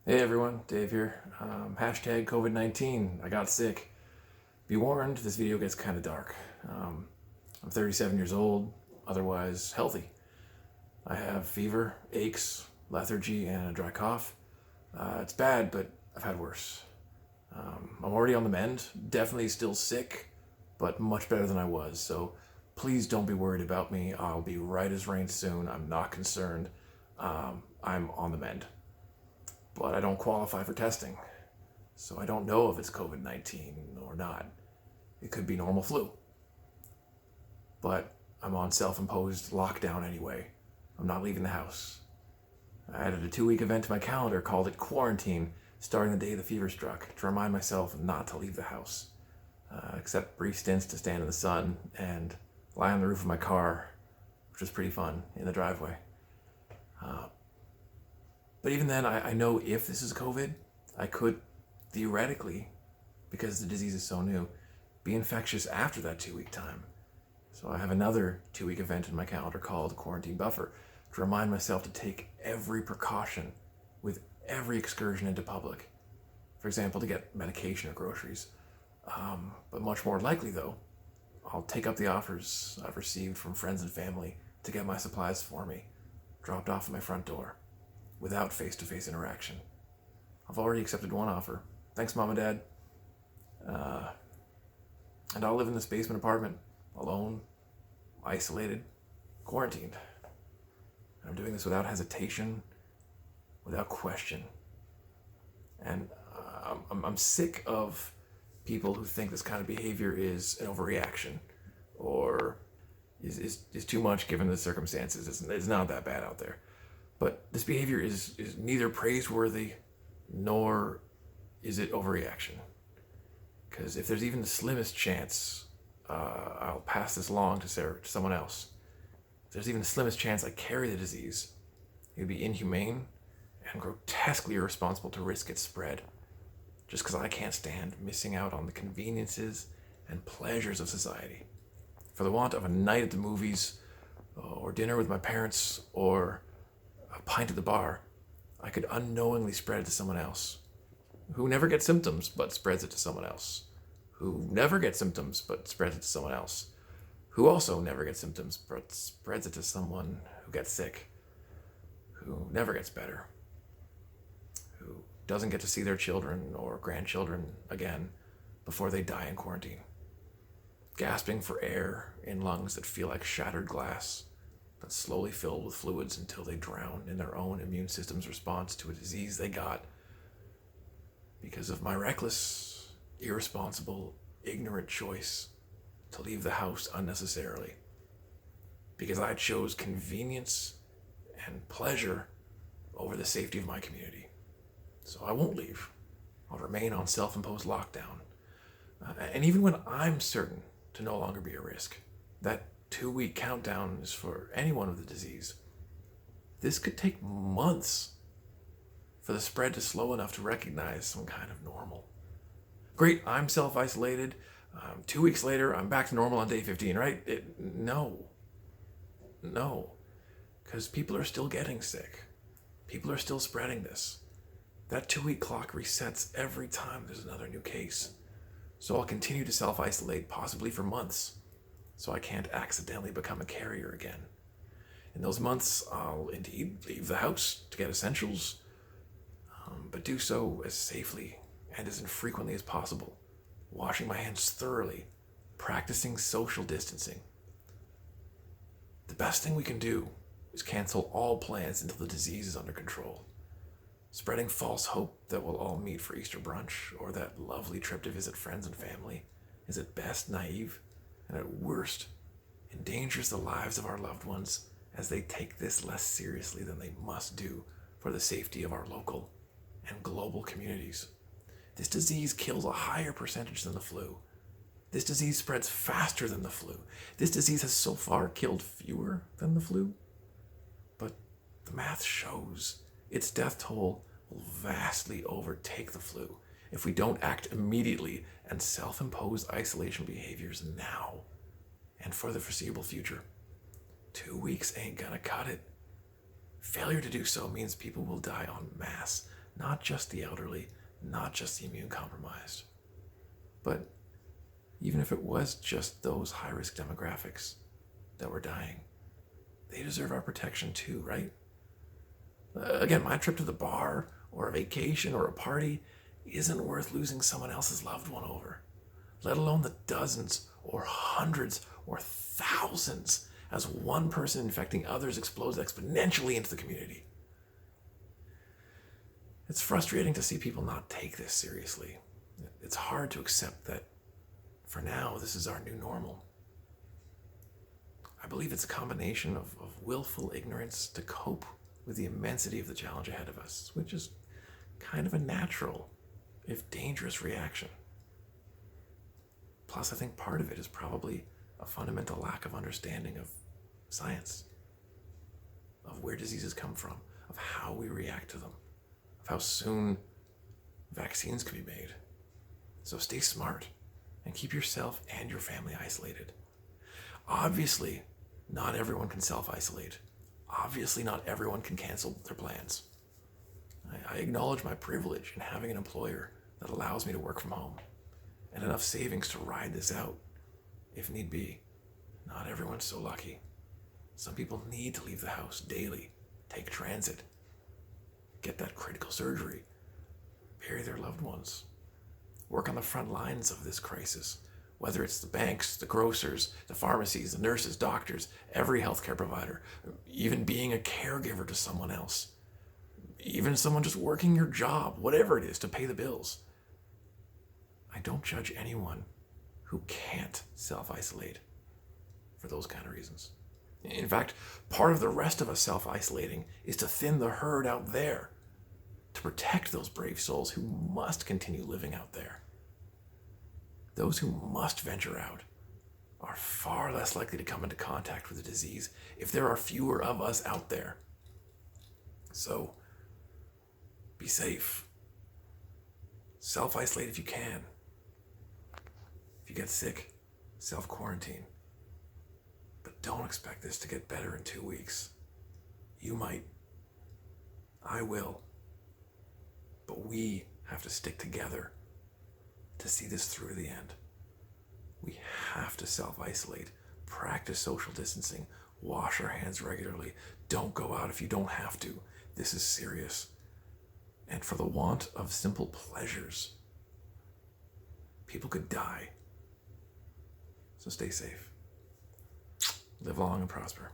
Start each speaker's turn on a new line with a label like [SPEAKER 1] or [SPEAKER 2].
[SPEAKER 1] Hey everyone, Dave here. Hashtag COVID-19. I got sick. Be warned, this video gets kind of dark. I'm 37 years old, otherwise healthy. I have fever, aches, lethargy, and a dry cough. It's bad, but I've had worse. I'm already on the mend, definitely still sick, but much better than I was, so please don't be worried about me. I'll be right as rain soon. I'm not concerned. I'm on the mend. But I don't qualify for testing, so I don't know if it's COVID-19 or not. It could be normal flu. But I'm on self-imposed lockdown anyway. I'm not leaving the house. I added a 2-week event to my calendar, called it quarantine, starting the day the fever struck, to remind myself not to leave the house, except brief stints to stand in the sun and lie on the roof of my car, which was pretty fun, in the driveway. But even then, I know if this is COVID, I could theoretically, because the disease is so new, be infectious after that 2-week time. So I have another 2-week event in my calendar called Quarantine Buffer to remind myself to take every precaution with every excursion into public. For example, to get medication or groceries. But much more likely, though, I'll take up the offers I've received from friends and family to get my supplies for me, dropped off at my front door, without face-to-face interaction. I've already accepted one offer. Thanks, Mom and Dad. And I'll live in this basement apartment, alone, isolated, quarantined. And I'm doing this without hesitation, without question. And I'm sick of people who think this kind of behavior is an overreaction or is too much given the circumstances. It's not that bad out there. But this behavior is neither praiseworthy nor is it overreaction. Because if there's even the slimmest chance I'll pass this along to someone else, if there's even the slimmest chance I carry the disease, it would be inhumane and grotesquely irresponsible to risk its spread, just because I can't stand missing out on the conveniences and pleasures of society for the want of a night at the movies or dinner with my parents or a pint at the bar. I could unknowingly spread it to someone else who never gets symptoms but spreads it to someone else, who never gets symptoms but spreads it to someone else, who also never gets symptoms but spreads it to someone who gets sick, who never gets better, who doesn't get to see their children or grandchildren again before they die in quarantine, gasping for air in lungs that feel like shattered glass, that slowly fill with fluids until they drown in their own immune system's response to a disease they got because of my reckless, irresponsible, ignorant choice to leave the house unnecessarily. Because I chose convenience and pleasure over the safety of my community. So I won't leave. I'll remain on self-imposed lockdown. And even when I'm certain to no longer be a risk, that 2-week countdown is for anyone with the disease. This could take months for the spread to slow enough to recognize some kind of normal. Great, I'm self-isolated. 2 weeks later, I'm back to normal on day 15, right? No, because people are still getting sick. People are still spreading this. That 2-week clock resets every time there's another new case. So I'll continue to self-isolate, possibly for months, so I can't accidentally become a carrier again. In those months, I'll indeed leave the house to get essentials, but do so as safely and as infrequently as possible, washing my hands thoroughly, practicing social distancing. The best thing we can do is cancel all plans until the disease is under control, spreading false hope that we'll all meet for Easter brunch or that lovely trip to visit friends and family is at best naive and at worst endangers the lives of our loved ones as they take this less seriously than they must do for the safety of our local and global communities. This disease kills a higher percentage than the flu. This disease spreads faster than the flu. This disease has so far killed fewer than the flu. But the math shows its death toll will vastly overtake the flu if we don't act immediately and self-impose isolation behaviors now and for the foreseeable future. 2 weeks ain't gonna cut it. Failure to do so means people will die en masse, Not just the elderly, not just the immune compromised, but even if it was just those high-risk demographics that were dying, they deserve our protection too, right? Again, my trip to the bar or a vacation or a party isn't worth losing someone else's loved one over, let alone the dozens or hundreds or thousands as one person infecting others explodes exponentially into the community. It's frustrating to see people not take this seriously. It's hard to accept that for now, this is our new normal. I believe it's a combination of willful ignorance to cope with the immensity of the challenge ahead of us, which is kind of a natural, if dangerous, reaction. Plus, I think part of it is probably a fundamental lack of understanding of science, of where diseases come from, of how we react to them, of how soon vaccines can be made. So stay smart and keep yourself and your family isolated. Obviously, not everyone can self-isolate. Obviously, not everyone can cancel their plans. I acknowledge my privilege in having an employer that allows me to work from home and enough savings to ride this out if need be. Not everyone's so lucky. Some people need to leave the house daily, take transit, get that critical surgery, bury their loved ones, work on the front lines of this crisis, whether it's the banks, the grocers, the pharmacies, the nurses, doctors, every healthcare provider, even being a caregiver to someone else, even someone just working your job, whatever it is, to pay the bills. I don't judge anyone who can't self-isolate for those kind of reasons. In fact, part of the rest of us self-isolating is to thin the herd out there, to protect those brave souls who must continue living out there. Those who must venture out are far less likely to come into contact with the disease if there are fewer of us out there. So, be safe. Self-isolate if you can. If you get sick, self-quarantine. But don't expect this to get better in 2 weeks. You might. I will. But we have to stick together to see this through the end. We have to self-isolate, practice social distancing, wash our hands regularly. Don't go out if you don't have to. This is serious. And for the want of simple pleasures, people could die. So stay safe. Live long and prosper.